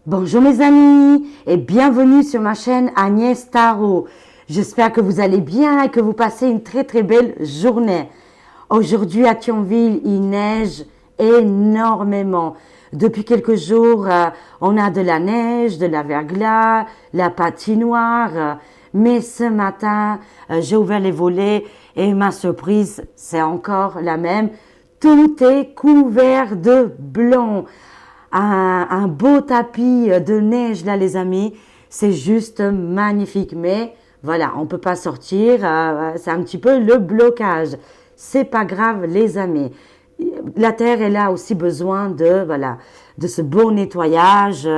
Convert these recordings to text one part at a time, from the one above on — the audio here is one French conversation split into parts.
Bonjour mes amis et bienvenue sur ma chaîne Agnès Tarot. J'espère que vous allez bien et que vous passez une très très belle journée. Aujourd'hui à Thionville, il neige énormément. Depuis quelques jours, on a de la neige, de la verglas, la patinoire. Mais ce matin, j'ai ouvert les volets et ma surprise, c'est encore la même. Tout est couvert de blanc. Un beau tapis de neige là les amis, c'est juste magnifique. Mais voilà, on peut pas sortir, c'est un petit peu le blocage. C'est pas grave les amis. La terre elle a aussi besoin de ce beau nettoyage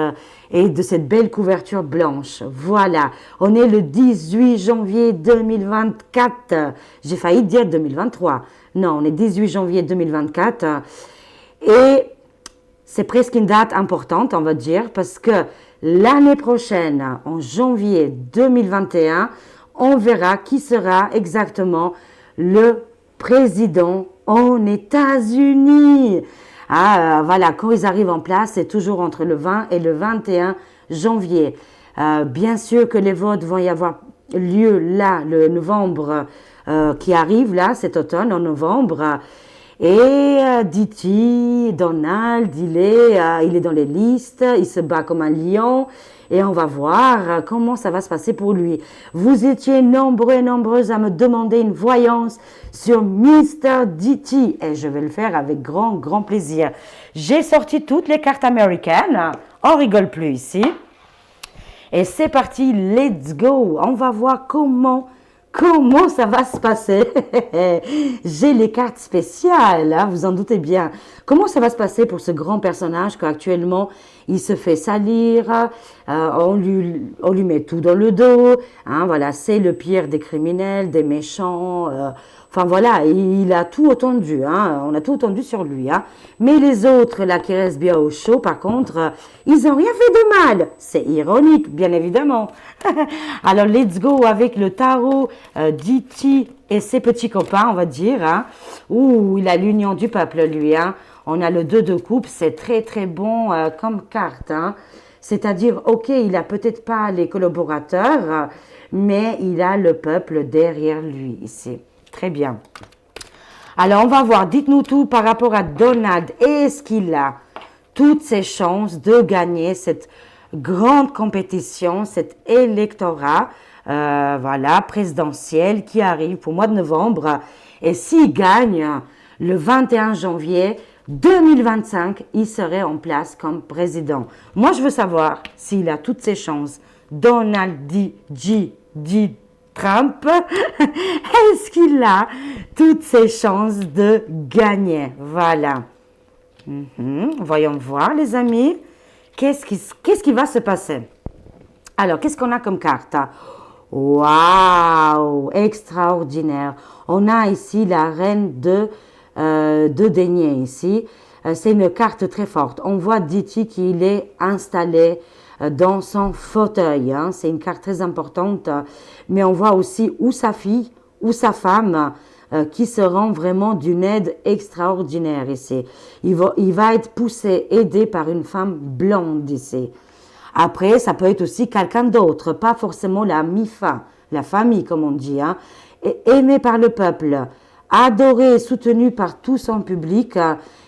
et de cette belle couverture blanche. Voilà, on est le 18 janvier 2024. J'ai failli dire 2023. Non, on est 18 janvier 2024 et c'est presque une date importante, on va dire, parce que l'année prochaine, en janvier 2021, on verra qui sera exactement le président aux États-Unis. Voilà, quand ils arrivent en place, c'est toujours entre le 20 et le 21 janvier. Bien sûr que les votes vont y avoir lieu là, le novembre qui arrive, là, cet automne, en novembre. Et Diti, Donald, il est dans les listes, il se bat comme un lion et on va voir comment ça va se passer pour lui. Vous étiez nombreux et nombreuses à me demander une voyance sur Mr. Diti et je vais le faire avec grand, grand plaisir. J'ai sorti toutes les cartes américaines, on rigole plus ici. Et c'est parti, let's go, on va voir comment ça va se passer. J'ai les cartes spéciales, hein, vous en doutez bien. Comment ça va se passer pour ce grand personnage qu'actuellement il se fait salir, on lui met tout dans le dos, hein, voilà, c'est le pire des criminels, des méchants, enfin voilà, il a tout entendu, hein, on a tout entendu sur lui. Hein. Mais les autres, là, qui restent bien au chaud, par contre, ils n'ont rien fait de mal. C'est ironique, bien évidemment. Alors, let's go avec le tarot Diti et ses petits copains, on va dire. Hein. Ouh, il a l'union du peuple, lui. Hein. On a le 2 de coupe, c'est très, très bon comme carte. Hein. C'est-à-dire, ok, il a peut-être pas les collaborateurs, mais il a le peuple derrière lui ici. Très bien. Alors, on va voir, dites-nous tout par rapport à Donald. Est-ce qu'il a toutes ses chances de gagner cette grande compétition, cet électorat voilà, présidentiel qui arrive pour le mois de novembre. Et s'il gagne le 21 janvier 2025, il serait en place comme président. Moi, je veux savoir s'il a toutes ses chances. Donald J. Trump, est-ce qu'il a toutes ses chances de gagner? Voilà. Voyons voir, les amis. Qu'est-ce qui va se passer? Alors, qu'est-ce qu'on a comme carte? Waouh, extraordinaire. On a ici la reine de denier ici. C'est une carte très forte. On voit Diti qu'il est installé dans son fauteuil. Hein. C'est une carte très importante. Mais on voit aussi ou sa fille ou sa femme qui seront vraiment d'une aide extraordinaire ici. Il va être poussé, aidé par une femme blonde ici. Après, ça peut être aussi quelqu'un d'autre, pas forcément la MIFA, la famille comme on dit, hein, aimé par le peuple, adoré et soutenu par tout son public,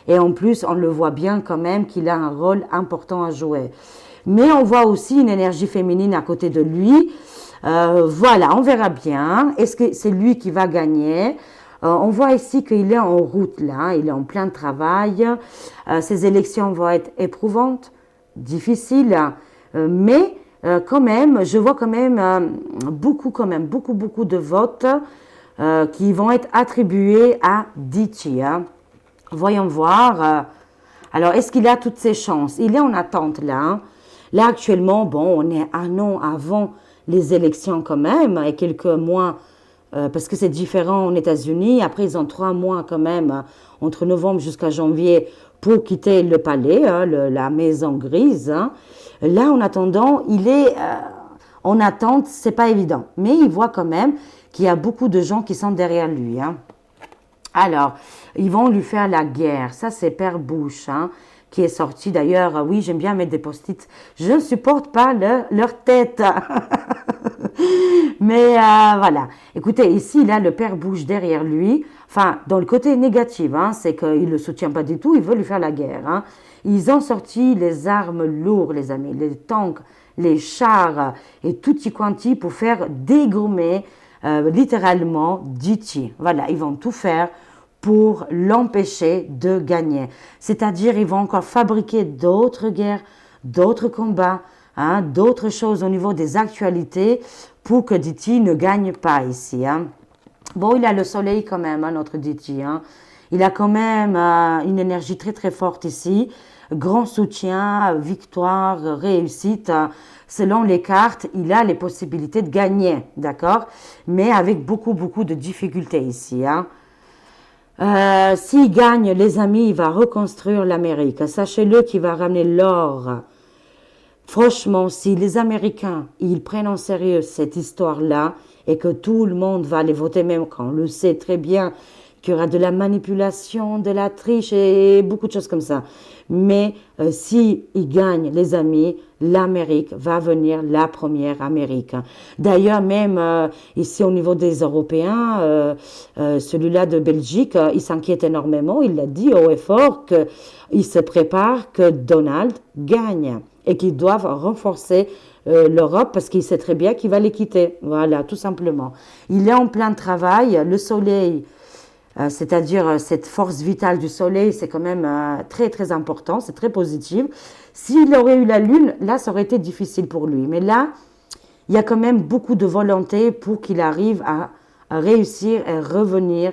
et en plus, on le voit bien quand même qu'il a un rôle important à jouer. Mais on voit aussi une énergie féminine à côté de lui. Voilà, on verra bien. Est-ce que c'est lui qui va gagner? On voit ici qu'il est en route là, il est en plein travail. Ces élections vont être éprouvantes, difficiles, mais quand même, je vois quand même beaucoup de votes qui vont être attribués à Diti. Hein. Voyons voir. Alors, est-ce qu'il a toutes ses chances? Il est en attente là. Hein. Là, actuellement, bon, on est un an avant les élections quand même, et quelques mois, parce que c'est différent aux États-Unis. Après, ils ont 3 mois quand même, entre novembre jusqu'à janvier, pour quitter le palais, hein, la maison grise. Hein. Là, en attendant, il est en attente, c'est pas évident. Mais il voit quand même qu'il y a beaucoup de gens qui sont derrière lui. Hein. Alors, ils vont lui faire la guerre. Ça, c'est Père Bush. Hein. qui est sorti. D'ailleurs, oui, j'aime bien mettre des post-it. Je ne supporte pas leur tête. Mais voilà. Écoutez, ici, là, le père Bush derrière lui. Enfin, dans le côté négatif, hein, c'est qu'il ne le soutient pas du tout. Il veut lui faire la guerre. Hein. Ils ont sorti les armes lourdes, les amis, les tanks, les chars et tutti quanti pour faire dégommer littéralement Diti. Voilà, ils vont tout faire pour l'empêcher de gagner. C'est-à-dire, ils vont encore fabriquer d'autres guerres, d'autres combats, hein, d'autres choses au niveau des actualités pour que Diti ne gagne pas ici. Hein. Bon, il a le soleil quand même, hein, notre Diti. Hein. Il a quand même une énergie très très forte ici. Grand soutien, victoire, réussite. Selon les cartes, il a les possibilités de gagner, d'accord? Mais avec beaucoup de difficultés ici. Hein. S'il gagne, les amis, il va reconstruire l'Amérique. Sachez-le qu'il va ramener l'or. Franchement, si les Américains, ils prennent en sérieux cette histoire-là et que tout le monde va les voter, même quand on le sait très bien qu'il y aura de la manipulation, de la triche et beaucoup de choses comme ça. Mais si ils gagnent, les amis, l'Amérique va venir la première Amérique. D'ailleurs, même ici au niveau des Européens, celui-là de Belgique, il s'inquiète énormément. Il a dit haut et fort qu'il se prépare que Donald gagne et qu'ils doivent renforcer l'Europe parce qu'il sait très bien qu'il va les quitter. Voilà, tout simplement. Il est en plein travail. Le soleil, c'est-à-dire cette force vitale du soleil, c'est quand même très très important, c'est très positif. S'il aurait eu la lune, là, ça aurait été difficile pour lui. Mais là, il y a quand même beaucoup de volonté pour qu'il arrive à réussir et revenir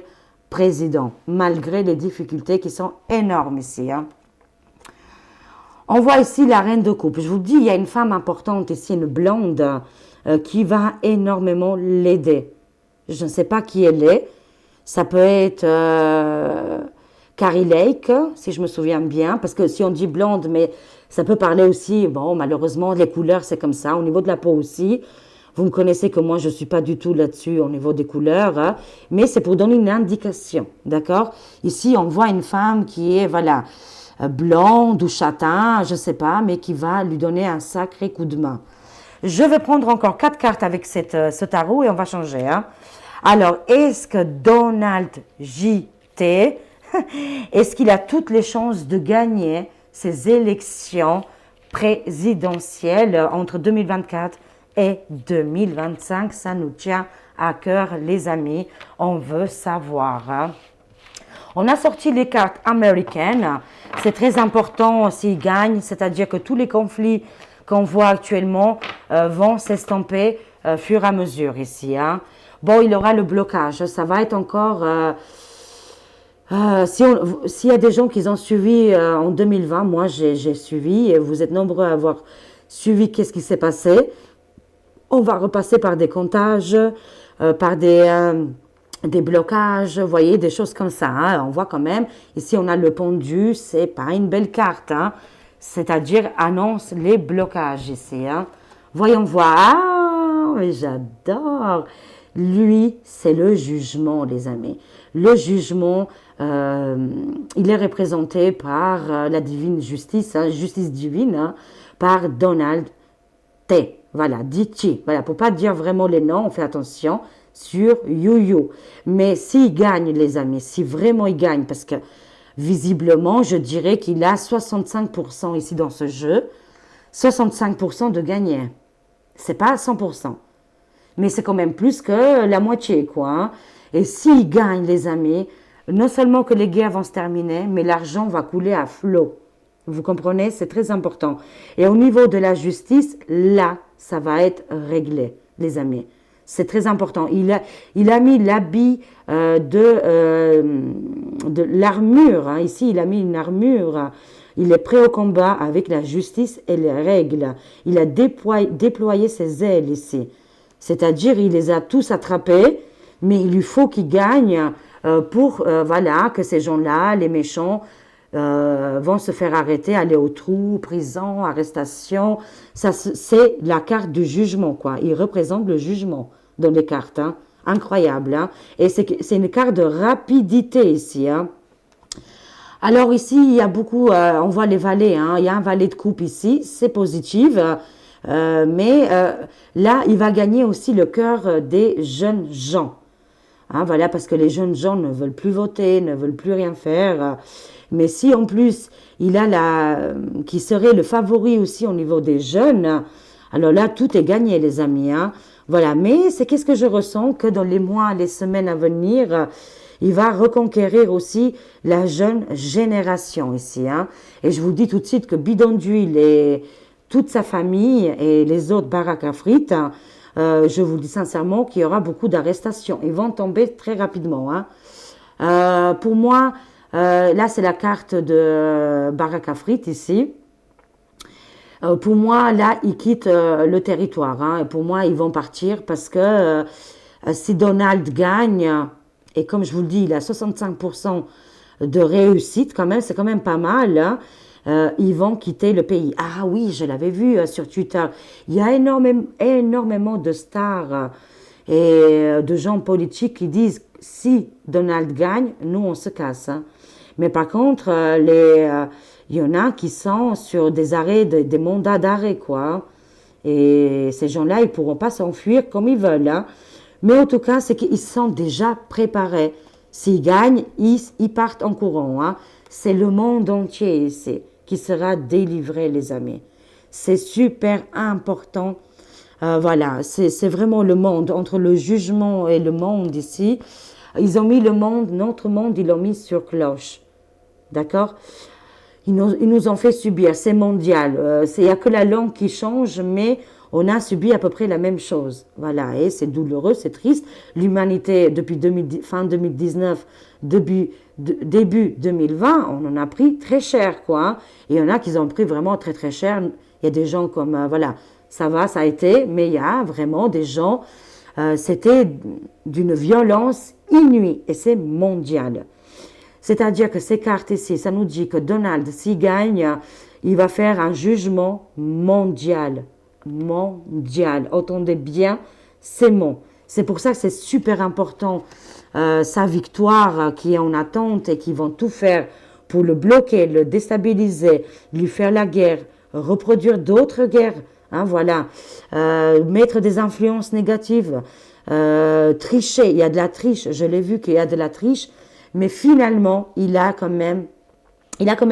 président, malgré les difficultés qui sont énormes ici. Hein. On voit ici la reine de coupe. Je vous dis, il y a une femme importante ici, une blonde, qui va énormément l'aider. Je ne sais pas qui elle est. Ça peut être Carrie Lake, si je me souviens bien, parce que si on dit blonde, mais ça peut parler aussi, bon, malheureusement, les couleurs, c'est comme ça, au niveau de la peau aussi. Vous me connaissez que moi, je ne suis pas du tout là-dessus au niveau des couleurs, hein, mais c'est pour donner une indication, d'accord? Ici, on voit une femme qui est, voilà, blonde ou châtain, je ne sais pas, mais qui va lui donner un sacré coup de main. Je vais prendre encore 4 cartes avec ce tarot et on va changer, hein. Alors, est-ce que Donald J.T., est-ce qu'il a toutes les chances de gagner ces élections présidentielles entre 2024 et 2025? Ça nous tient à cœur, les amis. On veut savoir. Hein. On a sorti les cartes américaines. C'est très important s'il gagne, c'est-à-dire que tous les conflits qu'on voit actuellement vont s'estomper fur et à mesure ici. Hein. Bon, il aura le blocage. Ça va être encore... s'il y a des gens qui ont suivi en 2020, moi j'ai suivi, et vous êtes nombreux à avoir suivi qu'est-ce qui s'est passé. On va repasser par des comptages, par des blocages, vous voyez, des choses comme ça. Hein. On voit quand même, ici on a le pendu, c'est pas une belle carte. Hein. C'est-à-dire annonce les blocages ici. Hein. Voyons voir. Ah, mais j'adore. Lui, c'est le jugement, les amis. Le jugement, il est représenté par la divine justice, hein, justice divine, hein, par Donald T. Voilà, Diti. Voilà, pour pas dire vraiment les noms, on fait attention sur You. Mais s'il gagne, les amis, si vraiment il gagne, parce que visiblement, je dirais qu'il a 65% ici dans ce jeu, 65% de gagner. C'est pas 100%. Mais c'est quand même plus que la moitié, quoi. Hein. Et s'il gagne, les amis, non seulement que les guerres vont se terminer, mais l'argent va couler à flot. Vous comprenez? C'est très important. Et au niveau de la justice, là, ça va être réglé, les amis. C'est très important. Il a mis l'habit de l'armure. Hein. Ici, il a mis une armure. Il est prêt au combat avec la justice et les règles. Il a déployé ses ailes ici. C'est-à-dire, il les a tous attrapés, mais il lui faut qu'il gagne pour voilà, que ces gens-là, les méchants, vont se faire arrêter, aller au trou, prison, arrestation. Ça, c'est la carte du jugement, quoi. Il représente le jugement dans les cartes. Hein. Incroyable. Hein. Et c'est une carte de rapidité ici. Hein. Alors ici, il y a beaucoup, on voit les valets, hein. Il y a un valet de coupe ici, c'est positif, mais là, il va gagner aussi le cœur des jeunes gens. Hein, voilà, parce que les jeunes gens ne veulent plus voter, ne veulent plus rien faire. Mais si en plus, il a qui serait le favori aussi au niveau des jeunes, alors là, tout est gagné, les amis. Hein. Voilà, mais c'est qu'est-ce que je ressens que dans les mois, les semaines à venir, il va reconquérir aussi la jeune génération ici. Hein. Et je vous dis tout de suite que Bidon d'huile et toute sa famille et les autres baraques à frites, hein, je vous dis sincèrement qu'il y aura beaucoup d'arrestations. Ils vont tomber très rapidement. Hein. Pour moi, là c'est la carte de baraque à frites ici. Pour moi, là, ils quittent le territoire. Hein, et pour moi, ils vont partir parce que si Donald gagne, et comme je vous le dis, il a 65% de réussite quand même, c'est quand même pas mal. Hein, ils vont quitter le pays. Ah oui, je l'avais vu sur Twitter. Il y a énormément de stars et de gens politiques qui disent si Donald gagne, nous on se casse. Hein. Mais par contre, il y en a qui sont sur des arrêts, des mandats d'arrêt, quoi. Et ces gens-là, ils pourront pas s'enfuir comme ils veulent. Hein. Mais en tout cas, c'est qu'ils sont déjà préparés. S'ils gagnent, ils partent en courant. Hein. C'est le monde entier ici qui sera délivré, les amis. C'est super important. Voilà, c'est vraiment le monde, entre le jugement et le monde ici. Ils ont mis le monde, notre monde, ils l'ont mis sur cloche. D'accord? Ils nous ont fait subir, c'est mondial. Il n'y a que la langue qui change, mais on a subi à peu près la même chose. Voilà, et c'est douloureux, c'est triste. L'humanité, depuis fin 2019, début 2020, on en a pris très cher, quoi. Hein. Et il y en a qui ont pris vraiment très très cher. Il y a des gens comme, voilà, ça va, ça a été, mais il y a vraiment des gens, c'était d'une violence inouïe, et c'est mondial. C'est-à-dire que ces cartes ici, ça nous dit que Donald, s'il gagne, il va faire un jugement mondial. Mondial. Entendez bien ces mots. C'est pour ça que c'est super important, sa victoire qui est en attente et qui vont tout faire pour le bloquer, le déstabiliser, lui faire la guerre, reproduire d'autres guerres. Hein, voilà. Mettre des influences négatives, tricher. Il y a de la triche. Je l'ai vu qu'il y a de la triche. Mais finalement, il a quand même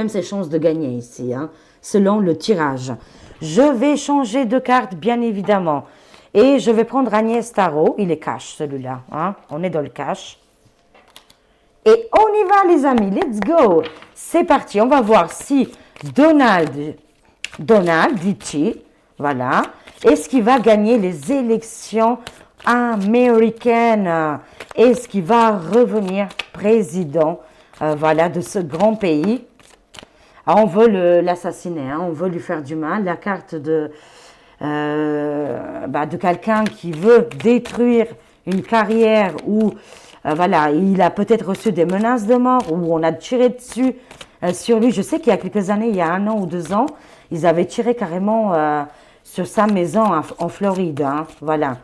ses chances de gagner ici, hein, selon le tirage. Je vais changer de carte, bien évidemment. Et je vais prendre Agnès Tarot. Il est cash, celui-là. Hein, on est dans le cash. Et on y va, les amis. Let's go. C'est parti. On va voir si Donald dit voilà, est-ce qu'il va gagner les élections américaine. Est-ce qu'il va revenir président voilà, de ce grand pays? On veut l'assassiner, hein, on veut lui faire du mal. La carte de quelqu'un qui veut détruire une carrière où voilà, il a peut-être reçu des menaces de mort, où on a tiré dessus sur lui. Je sais qu'il y a quelques années, il y a 1 an ou 2 ans, ils avaient tiré carrément sur sa maison en Floride. Hein, voilà.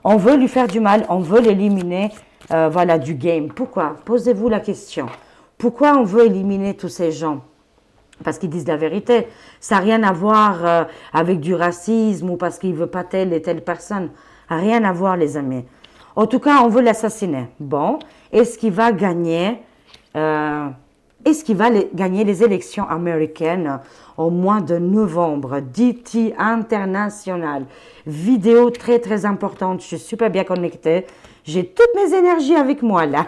On veut lui faire du mal, on veut l'éliminer voilà, du game. Pourquoi? Posez-vous la question. Pourquoi on veut éliminer tous ces gens? Parce qu'ils disent la vérité. Ça n'a rien à voir avec du racisme ou parce qu'il ne veut pas telle et telle personne. Rien à voir, les amis. En tout cas, on veut l'assassiner. Bon, est-ce qu'il va gagner gagner les élections américaines au mois de novembre? DT International. Vidéo très très importante. Je suis super bien connectée. J'ai toutes mes énergies avec moi là.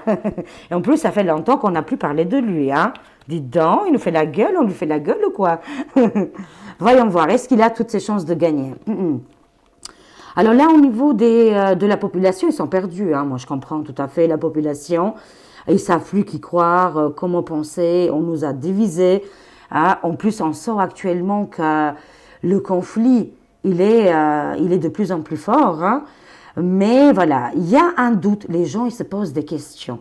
Et en plus, ça fait longtemps qu'on n'a plus parlé de lui. Hein. Dites donc, il nous fait la gueule. On lui fait la gueule ou quoi? Voyons voir. Est-ce qu'il a toutes ses chances de gagner? Alors là, au niveau de la population, ils sont perdus. Hein. Moi, je comprends tout à fait la population. Ils ne savent plus qui croire, comment penser. On nous a divisés. Hein. En plus, on sent actuellement que le conflit, il est de plus en plus fort. Hein. Mais voilà, il y a un doute. Les gens, ils se posent des questions.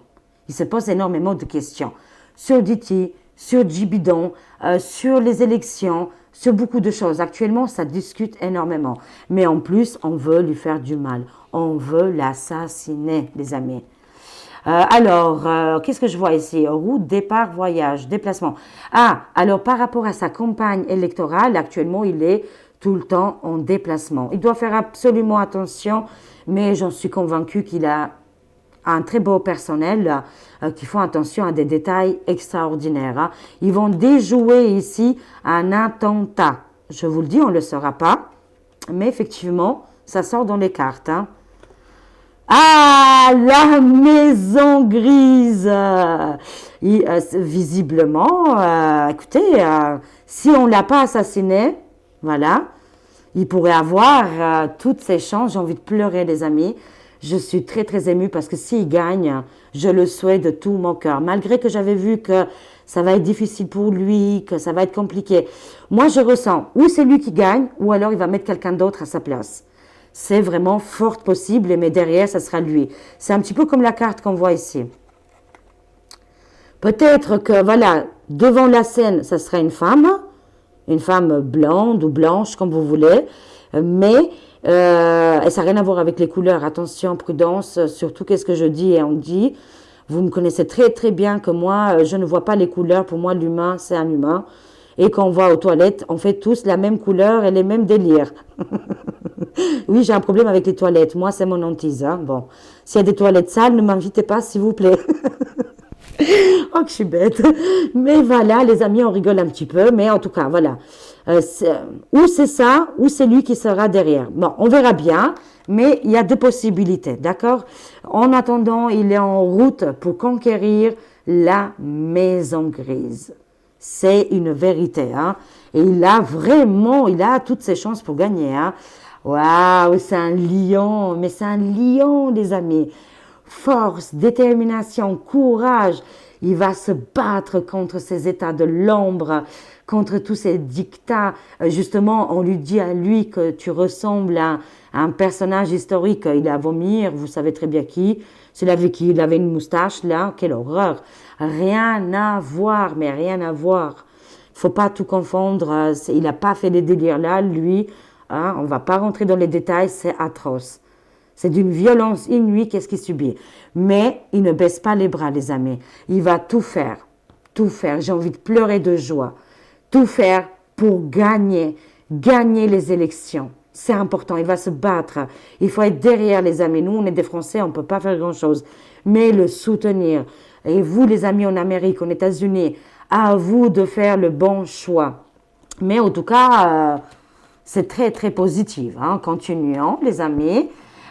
Ils se posent énormément de questions. Sur Diti, sur Djibidon, sur les élections, sur beaucoup de choses. Actuellement, ça discute énormément. Mais en plus, on veut lui faire du mal. On veut l'assassiner, les amis. Qu'est-ce que je vois ici? Route, départ, voyage, déplacement. Ah, alors par rapport à sa campagne électorale, actuellement, il est tout le temps en déplacement. Il doit faire absolument attention, mais j'en suis convaincue qu'il a un très beau personnel qui font attention à des détails extraordinaires. Hein. Ils vont déjouer ici un attentat. Je vous le dis, on ne le saura pas, mais effectivement, ça sort dans les cartes. Hein. Ah, la maison grise. Visiblement, écoutez, si on ne l'a pas assassiné, voilà, il pourrait avoir toutes ses chances. J'ai envie de pleurer, les amis. Je suis très, très émue parce que s'il gagne, je le souhaite de tout mon cœur. Malgré que j'avais vu que ça va être difficile pour lui, que ça va être compliqué. Moi, je ressens, ou c'est lui qui gagne, ou alors il va mettre quelqu'un d'autre à sa place. C'est vraiment fort possible, mais derrière, ça sera lui. C'est un petit peu comme la carte qu'on voit ici. Peut-être que, voilà, devant la scène, ça sera une femme blonde ou blanche, comme vous voulez, mais et ça n'a rien à voir avec les couleurs. Attention, prudence, surtout qu'est-ce que je dis et on dit. Vous me connaissez très très bien que moi, je ne vois pas les couleurs. Pour moi, l'humain, c'est un humain. Et quand on va aux toilettes, on fait tous la même couleur et les mêmes délires. Oui, j'ai un problème avec les toilettes. Moi, c'est mon hantise. Hein. Bon, s'il y a des toilettes sales, ne m'invitez pas, s'il vous plaît. Oh, que je suis bête. Mais voilà, les amis, on rigole un petit peu. Mais en tout cas, voilà. Ou c'est ça, ou c'est lui qui sera derrière. Bon, on verra bien. Mais il y a deux possibilités, d'accord? En attendant, il est en route pour conquérir la maison grise. C'est une vérité, hein? Et il a toutes ses chances pour gagner, hein? Waouh, c'est un lion, mais c'est un lion, les amis. Force, détermination, courage. Il va se battre contre ces états de l'ombre, contre tous ces dictats. Justement, on lui dit à lui que tu ressembles à un personnage historique. Il est à vomir, vous savez très bien qui. Celui qui il avait une moustache, là, quelle horreur. Rien à voir, mais rien à voir. Il ne faut pas tout confondre. Il n'a pas fait des délires là, lui. Hein, on ne va pas rentrer dans les détails, c'est atroce. C'est d'une violence inouïe qu'est-ce qu'il subit. Mais il ne baisse pas les bras, les amis. Il va tout faire. Tout faire. J'ai envie de pleurer de joie. Tout faire pour gagner les élections. C'est important. Il va se battre. Il faut être derrière, les amis. Nous, on est des Français, on ne peut pas faire grand-chose. Mais le soutenir. Et vous, les amis en Amérique, en États-Unis, à vous de faire le bon choix. Mais en tout cas, c'est très, très positif. Hein. Continuons, les amis.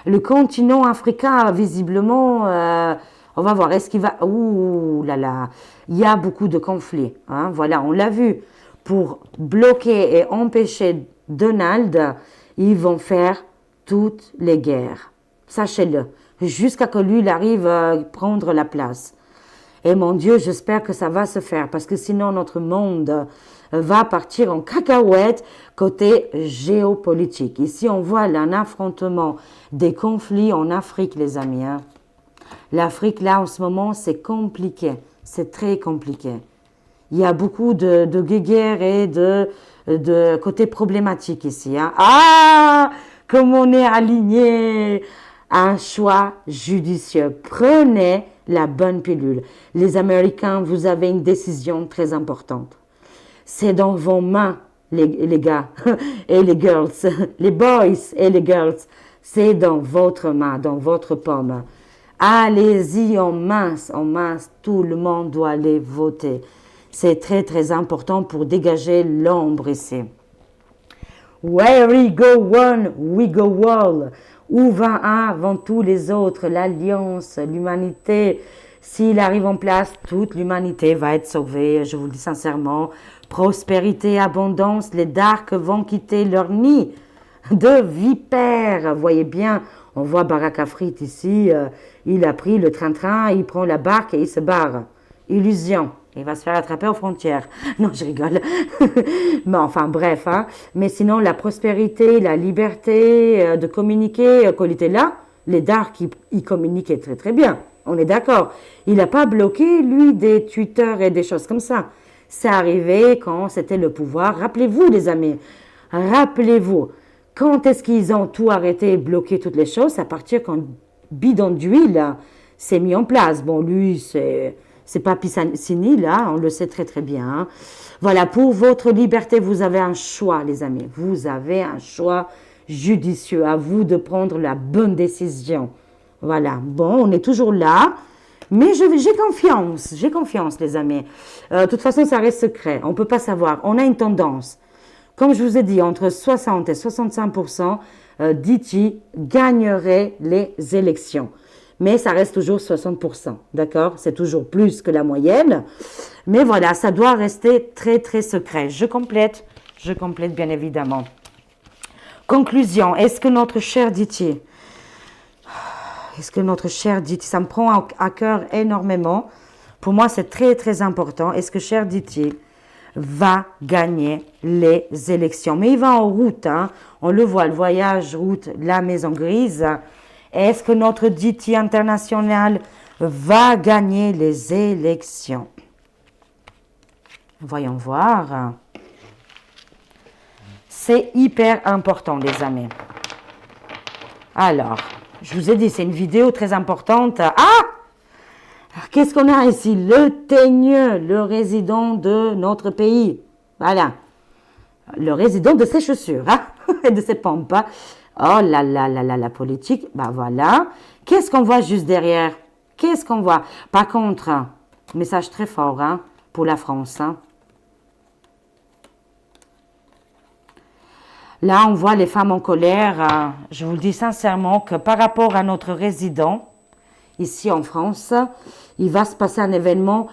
Le continent africain, visiblement, on va voir, est-ce qu'il va... Ouh là là, il y a beaucoup de conflits. Hein, voilà, on l'a vu. Pour bloquer et empêcher Donald, ils vont faire toutes les guerres. Sachez-le, jusqu'à que lui, il arrive à prendre la place. Et mon Dieu, j'espère que ça va se faire, parce que sinon, notre monde va partir en cacahuète côté géopolitique. Ici, on voit un affrontement des conflits en Afrique, les amis. Hein. L'Afrique, là, en ce moment, c'est compliqué. C'est très compliqué. Il y a beaucoup de guerres et de côté problématique ici. Hein. Ah, comme on est aligné. Un choix judicieux. Prenez la bonne pilule. Les Américains, vous avez une décision très importante. C'est dans vos mains, les gars et les girls, les boys et les girls. C'est dans votre main, dans votre paume. Allez-y en masse, tout le monde doit aller voter. C'est très, très important pour dégager l'ombre ici. Where we go one, we go all. Où va un, vont tous les autres. L'alliance, l'humanité. S'il arrive en place, toute l'humanité va être sauvée. Je vous le dis sincèrement. Prospérité, abondance, les darks vont quitter leur nid de vipères. Voyez bien, on voit Barak Afrit ici. Il a pris le train-train, il prend la barque et il se barre. Illusion. Il va se faire attraper aux frontières. Non, je rigole. Mais enfin, bref. Hein. Mais sinon, la prospérité, la liberté de communiquer, quand il était là, les darks, ils communiquaient très, très bien. On est d'accord. Il n'a pas bloqué, lui, des Twitter et des choses comme ça. C'est arrivé quand c'était le pouvoir. Rappelez-vous, les amis. Rappelez-vous. Quand est-ce qu'ils ont tout arrêté et bloqué toutes les choses? C'est à partir quand bidon d'huile, c'est mis en place. Bon, lui, c'est pas Pisani, là, on le sait très très bien. Hein. Voilà, pour votre liberté, vous avez un choix, les amis. Vous avez un choix judicieux. À vous de prendre la bonne décision. Voilà, bon, on est toujours là. Mais j'ai confiance, les amis. De toute façon, ça reste secret. On ne peut pas savoir. On a une tendance. Comme je vous ai dit, entre 60 et 65%, Diti gagnerait les élections. Mais ça reste toujours 60%, d'accord? C'est toujours plus que la moyenne. Mais voilà, ça doit rester très, très secret. Je complète bien évidemment. Conclusion, est-ce que notre cher Diti, ça me prend à cœur énormément. Pour moi, c'est très, très important. Est-ce que cher Diti va gagner les élections? Mais il va en route, hein. On le voit, le voyage route, la maison grise. Est-ce que notre Diti international va gagner les élections? Voyons voir. C'est hyper important, les amis. Alors, je vous ai dit, c'est une vidéo très importante. Ah! Qu'est-ce qu'on a ici? Le teigneux, le résident de notre pays. Voilà. Le résident de ses chaussures, hein? Et de ses pompes. Oh là là là là, la politique. Ben voilà. Qu'est-ce qu'on voit juste derrière? Qu'est-ce qu'on voit? Par contre, message très fort, hein, pour la France. Hein. Là, on voit les femmes en colère. Je vous le dis sincèrement que par rapport à notre résident, ici en France, il va se passer un événement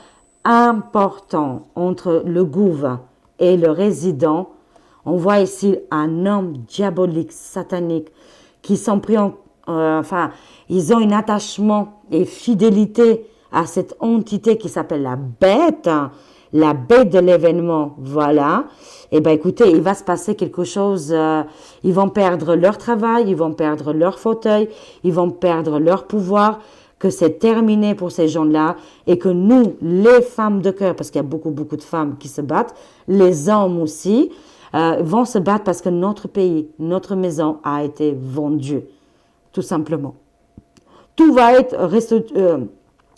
important entre le gouvernement et le résident. On voit ici un homme diabolique, satanique, qui sont pris ils ont un attachement et fidélité à cette entité qui s'appelle la bête de l'événement, voilà. Eh bien, écoutez, il va se passer quelque chose, ils vont perdre leur travail, ils vont perdre leur fauteuil, ils vont perdre leur pouvoir, que c'est terminé pour ces gens-là et que nous, les femmes de cœur, parce qu'il y a beaucoup, beaucoup de femmes qui se battent, les hommes aussi, vont se battre parce que notre pays, notre maison a été vendue, tout simplement. Tout va être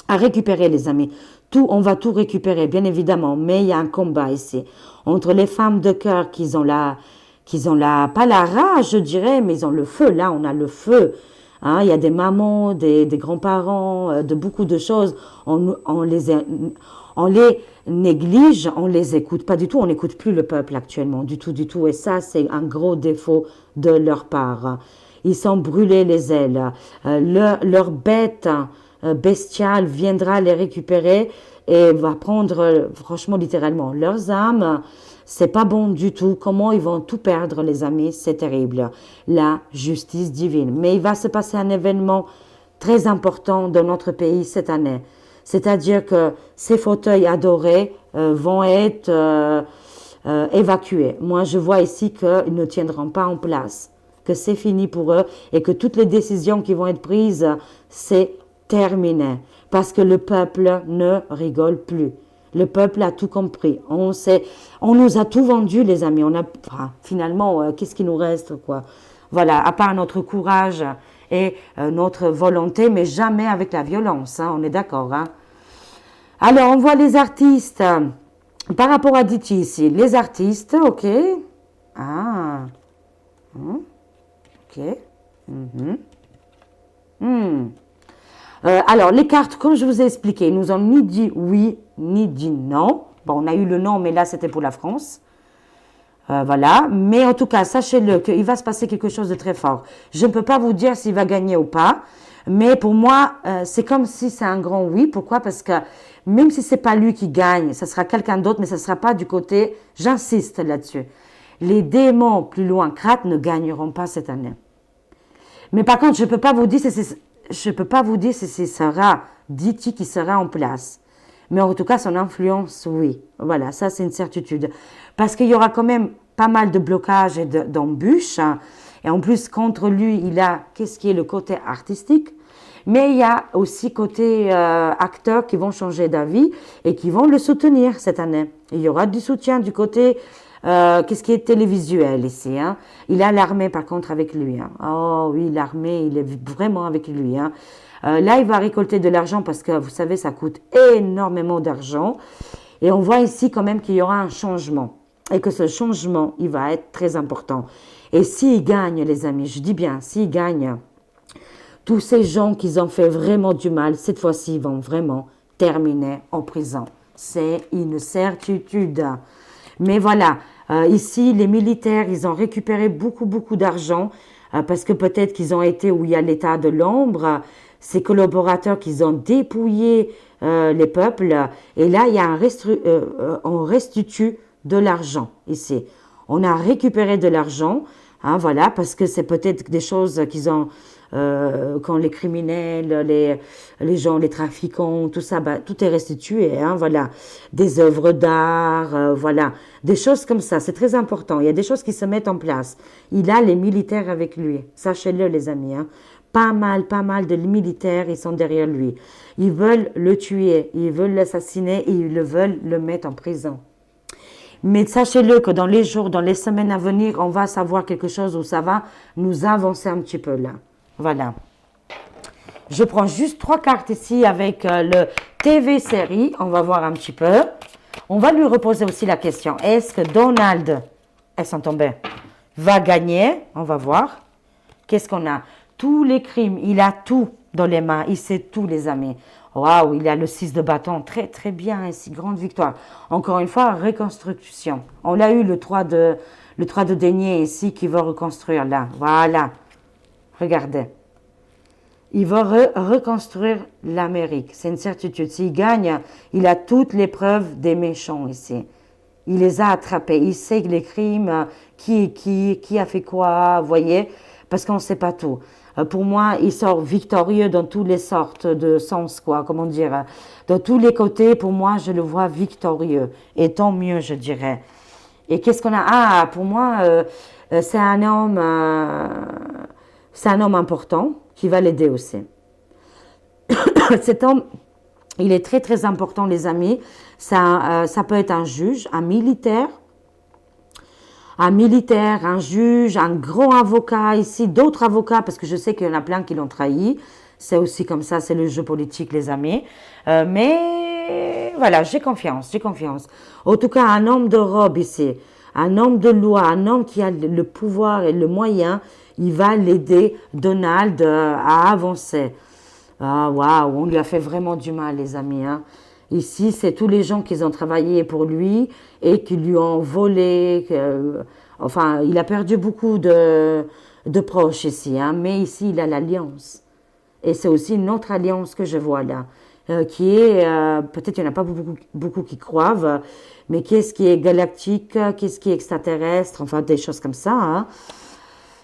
à récupérer, les amis. On va tout récupérer, bien évidemment, mais il y a un combat ici entre les femmes de cœur qui ont pas la rage, je dirais, mais ils ont le feu. Là, on a le feu. Hein, il y a des mamans, des grands-parents, de beaucoup de choses. On les néglige, on les écoute pas du tout. On n'écoute plus le peuple actuellement, du tout, du tout. Et ça, c'est un gros défaut de leur part. Ils sont brûlés les ailes. Leur bête bestiale viendra les récupérer et va prendre, franchement, littéralement, leurs âmes. C'est pas bon du tout. Comment ils vont tout perdre, les amis? C'est terrible. La justice divine. Mais il va se passer un événement très important dans notre pays cette année. C'est-à-dire que ces fauteuils adorés vont être évacués. Moi, je vois ici qu'ils ne tiendront pas en place, que c'est fini pour eux et que toutes les décisions qui vont être prises, c'est terminé. Parce que le peuple ne rigole plus. Le peuple a tout compris. On nous a tout vendu, les amis. Finalement, qu'est-ce qui nous reste, quoi? Voilà, à part notre courage et notre volonté, mais jamais avec la violence. Hein, on est d'accord. Hein? Alors, on voit les artistes. Par rapport à Diti ici, les artistes, ok. Ah. Ok. Alors, les cartes, comme je vous ai expliqué, ils nous ont ni dit oui, ni dit non. Bon, on a eu le non, mais là, c'était pour la France. Voilà. Mais en tout cas, sachez-le qu'il va se passer quelque chose de très fort. Je ne peux pas vous dire s'il va gagner ou pas. Mais pour moi, c'est comme si c'est un grand oui. Pourquoi? Parce que même si c'est pas lui qui gagne, ce sera quelqu'un d'autre, mais ce ne sera pas du côté, j'insiste là-dessus. Les démons plus loin, Krat, ne gagneront pas cette année. Mais par contre, je ne peux pas vous dire si ce sera Diti qui sera en place. Mais en tout cas, son influence, oui. Voilà, ça c'est une certitude. Parce qu'il y aura quand même pas mal de blocages et d'embûches. Hein. Et en plus, contre lui, il a, qu'est-ce qui est le côté artistique? Mais il y a aussi côté acteurs qui vont changer d'avis et qui vont le soutenir cette année. Il y aura du soutien du côté qu'est-ce qui est télévisuel ici, hein. Il a l'armée par contre avec lui, hein. Oh oui, l'armée, il est vraiment avec lui, hein. Là, il va récolter de l'argent parce que, vous savez, ça coûte énormément d'argent. Et on voit ici quand même qu'il y aura un changement. Et que ce changement, il va être très important. Et s'il gagne, les amis, je dis bien, s'il gagne, tous ces gens qui ont fait vraiment du mal, cette fois-ci, vont vraiment terminer en prison. C'est une certitude. Mais voilà, ici, les militaires, ils ont récupéré beaucoup, beaucoup d'argent parce que peut-être qu'ils ont été où il y a l'état de l'ombre, ces collaborateurs qu'ils ont dépouillé les peuples. Et là, il y a on restitue de l'argent ici. On a récupéré de l'argent, hein, voilà, parce que c'est peut-être des choses qu'ils ont, quand les criminels, les gens, les trafiquants, tout ça, bah, tout est restitué, hein, voilà. Des œuvres d'art, voilà. Des choses comme ça, c'est très important. Il y a des choses qui se mettent en place. Il a les militaires avec lui, sachez-le les amis, hein. Pas mal de militaires, ils sont derrière lui. Ils veulent le tuer, ils veulent l'assassiner et ils veulent le mettre en prison. Mais sachez-le que dans les jours, dans les semaines à venir, on va savoir quelque chose où ça va nous avancer un petit peu là. Voilà. Je prends juste 3 cartes ici avec le TV série. On va voir un petit peu. On va lui reposer aussi la question. Est-ce que Donald, elles sont tombées, va gagner? On va voir. Qu'est-ce qu'on a? Tous les crimes. Il a tout dans les mains. Il sait tout, les amis. Waouh, il a le 6 de bâton. Très, très bien ici. Grande victoire. Encore une fois, reconstruction. On a eu le 3 de denier ici qui va reconstruire là. Voilà. Regardez. Il va reconstruire l'Amérique. C'est une certitude. S'il gagne, il a toutes les preuves des méchants ici. Il les a attrapés. Il sait les crimes, qui a fait quoi, vous voyez, parce qu'on ne sait pas tout. Pour moi, il sort victorieux dans toutes les sortes de sens, quoi, comment dire. De tous les côtés, pour moi, je le vois victorieux. Et tant mieux, je dirais. Et qu'est-ce qu'on a? Ah, pour moi, c'est un homme important qui va l'aider aussi. Cet homme, il est très très important, les amis. Ça peut être un juge, un militaire, un juge, un grand avocat ici, d'autres avocats, parce que je sais qu'il y en a plein qui l'ont trahi. C'est aussi comme ça, c'est le jeu politique, les amis. Mais voilà, j'ai confiance. En tout cas, un homme de robe ici, un homme de loi, un homme qui a le pouvoir et le moyen, il va l'aider, Donald, à avancer. Ah, waouh, on lui a fait vraiment du mal, les amis, hein. Ici, c'est tous les gens qui ont travaillé pour lui et qui lui ont volé. Enfin, il a perdu beaucoup de proches ici, hein, mais ici, il a l'alliance. Et c'est aussi une autre alliance que je vois là, qui est, peut-être il n'y en a pas beaucoup qui croient, mais qu'est-ce qui est galactique, qu'est-ce qui est extraterrestre, enfin des choses comme ça, hein.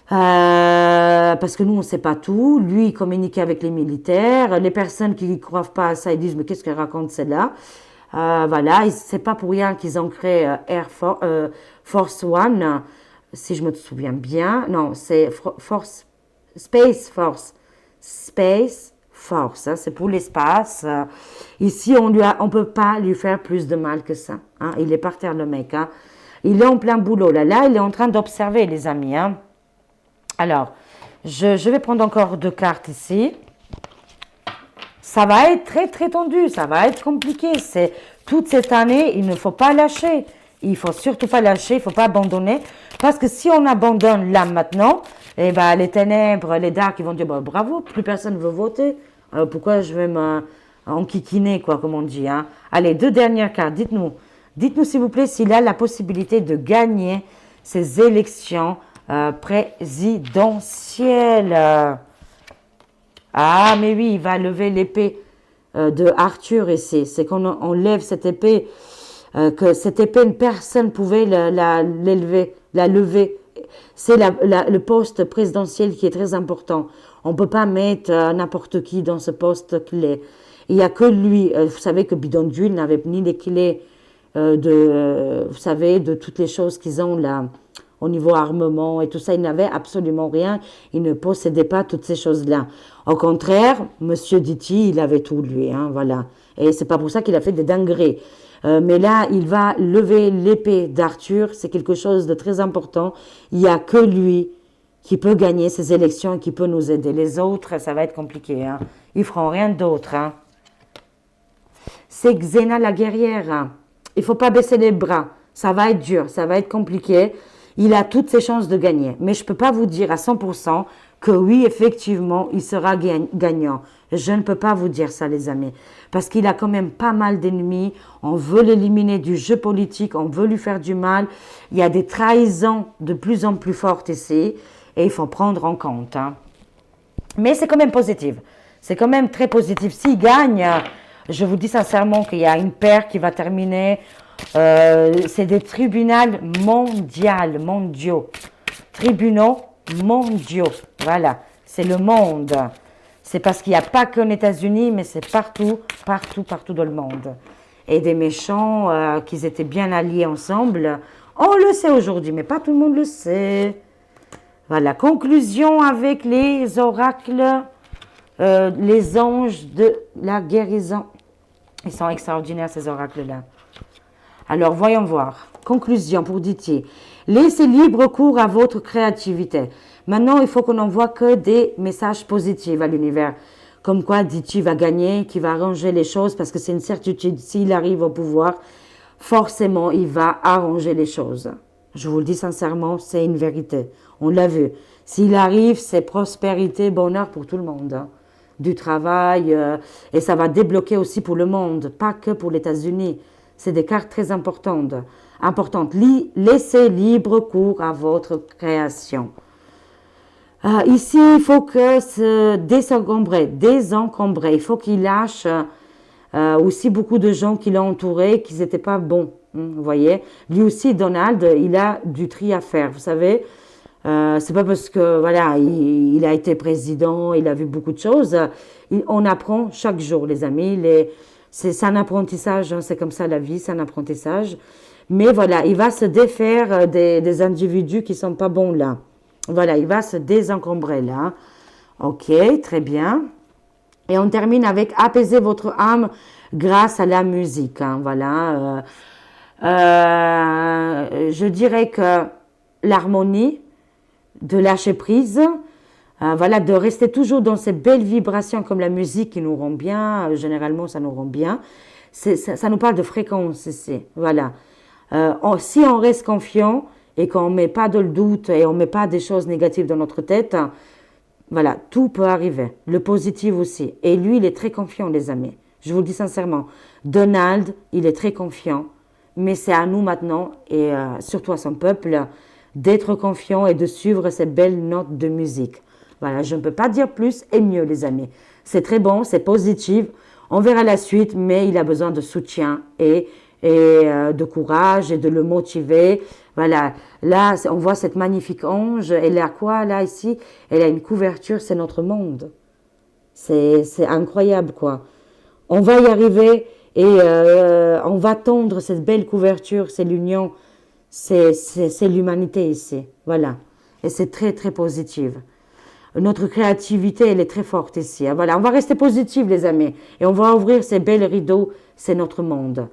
Parce que nous, on ne sait pas tout. Lui, il communiquait avec les militaires. Les personnes qui ne croient pas à ça, ils disent, mais qu'est-ce qu'elle raconte celle-là? Voilà, c'est pas pour rien qu'ils ont créé Force One, si je me souviens bien. Non, c'est Space Force. Space Force, hein, c'est pour l'espace. Ici, on peut pas lui faire plus de mal que ça, hein. Il est par terre, le mec, hein. Il est en plein boulot, là. Là, il est en train d'observer, les amis, hein. Alors, je vais prendre encore 2 cartes ici. Ça va être très, très tendu. Ça va être compliqué. C'est toute cette année, il ne faut pas lâcher. Il faut surtout pas lâcher. Il ne faut pas abandonner. Parce que si on abandonne là maintenant, eh ben, les ténèbres, les darks, ils vont dire, bah, bravo, plus personne ne veut voter. Pourquoi je vais m'enquiquiner, quoi, comme on dit, hein. Allez, 2 dernières cartes. Dites-nous, s'il vous plaît, s'il a la possibilité de gagner ces élections présidentielle. Ah, mais oui, il va lever l'épée de Arthur ici. C'est qu'on lève cette épée, que cette épée, une personne pouvait la lever. C'est le poste présidentiel qui est très important. On ne peut pas mettre n'importe qui dans ce poste clé. Il n'y a que lui. Vous savez que Bidonville n'avait ni les clés vous savez, de toutes les choses qu'ils ont là. Au niveau armement et tout ça, il n'avait absolument rien. Il ne possédait pas toutes ces choses-là. Au contraire, Monsieur Ditti, il avait tout, lui, hein, voilà. Et c'est pas pour ça qu'il a fait des dingueries. Mais là, il va lever l'épée d'Arthur. C'est quelque chose de très important. Il n'y a que lui qui peut gagner ces élections et qui peut nous aider. Les autres, ça va être compliqué. Hein. Ils feront rien d'autre. Hein. C'est Xena la guerrière. Hein. Il faut pas baisser les bras. Ça va être dur, ça va être compliqué. Il a toutes ses chances de gagner. Mais je ne peux pas vous dire à 100% que oui, effectivement, il sera gagnant. Je ne peux pas vous dire ça, les amis. Parce qu'il a quand même pas mal d'ennemis. On veut l'éliminer du jeu politique. On veut lui faire du mal. Il y a des trahisons de plus en plus fortes ici. Et il faut prendre en compte. Hein. Mais c'est quand même positif. C'est quand même très positif. S'il gagne, je vous dis sincèrement qu'il y a une paire qui va terminer. C'est des tribunaux mondiaux. Tribunaux mondiaux. Voilà. C'est le monde. C'est parce qu'il n'y a pas qu'aux États-Unis, mais c'est partout dans le monde. Et des méchants qui étaient bien alliés ensemble. On le sait aujourd'hui, mais pas tout le monde le sait. Voilà. Conclusion avec les oracles, les anges de la guérison. Ils sont extraordinaires, ces oracles-là. Alors, voyons voir. Conclusion pour Diti. Laissez libre cours à votre créativité. Maintenant, il faut qu'on n'envoie que des messages positifs à l'univers. Comme quoi Diti va gagner, qu'il va arranger les choses, parce que c'est une certitude. S'il arrive au pouvoir, forcément, il va arranger les choses. Je vous le dis sincèrement, c'est une vérité. On l'a vu. S'il arrive, c'est prospérité, bonheur pour tout le monde. Hein. Du travail, et ça va débloquer aussi pour le monde, pas que pour les États-Unis. C'est des cartes très importantes. Laissez libre cours à votre création. Ici, il faut que se désencombrer. Il faut qu'il lâche aussi beaucoup de gens qui l'ont entouré, qui n'étaient pas bons. Vous voyez, lui aussi, Donald, il a du tri à faire. Vous savez, c'est pas parce que voilà, il a été président, il a vu beaucoup de choses. On apprend chaque jour, les amis. C'est un apprentissage, hein, c'est comme ça la vie, c'est un apprentissage. Mais voilà, il va se défaire des individus qui sont pas bons là. Voilà, il va se désencombrer là. Ok, très bien. Et on termine avec apaiser votre âme grâce à la musique. Hein, voilà. Je dirais que l'harmonie, de lâcher prise, voilà, de rester toujours dans ces belles vibrations comme la musique qui nous rend bien. Généralement, ça nous rend bien. Ça nous parle de fréquence ici. Voilà. Si on reste confiant et qu'on ne met pas de doute et on ne met pas des choses négatives dans notre tête, voilà, tout peut arriver. Le positif aussi. Et lui, il est très confiant, les amis. Je vous le dis sincèrement. Donald, il est très confiant. Mais c'est à nous maintenant, et surtout à son peuple, d'être confiant et de suivre ces belles notes de musique. Voilà, je ne peux pas dire plus et mieux, les amis. C'est très bon, c'est positif. On verra la suite, mais il a besoin de soutien et de courage et de le motiver. Voilà, là, on voit cette magnifique ange. Elle a quoi, là, ici? Elle a une couverture, c'est notre monde. C'est incroyable, quoi. On va y arriver et on va tendre cette belle couverture, c'est l'union, c'est l'humanité ici. Voilà, et c'est très, très positif. Notre créativité, elle est très forte ici. Voilà, on va rester positif, les amis. Et on va ouvrir ces belles rideaux. C'est notre monde.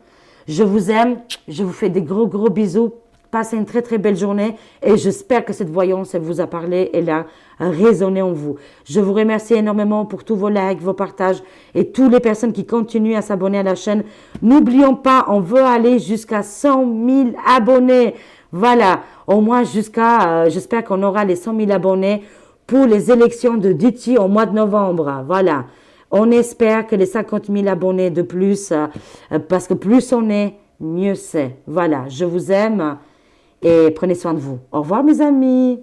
Je vous aime. Je vous fais des gros, gros bisous. Passez une très, très belle journée. Et j'espère que cette voyance, elle vous a parlé. Elle a résonné en vous. Je vous remercie énormément pour tous vos likes, vos partages et toutes les personnes qui continuent à s'abonner à la chaîne. N'oublions pas, on veut aller jusqu'à 100 000 abonnés. Voilà, au moins jusqu'à, j'espère qu'on aura les 100 000 abonnés pour les élections de Diti au mois de novembre. Voilà. On espère que les 50 000 abonnés de plus, parce que plus on est, mieux c'est. Voilà. Je vous aime et prenez soin de vous. Au revoir, mes amis.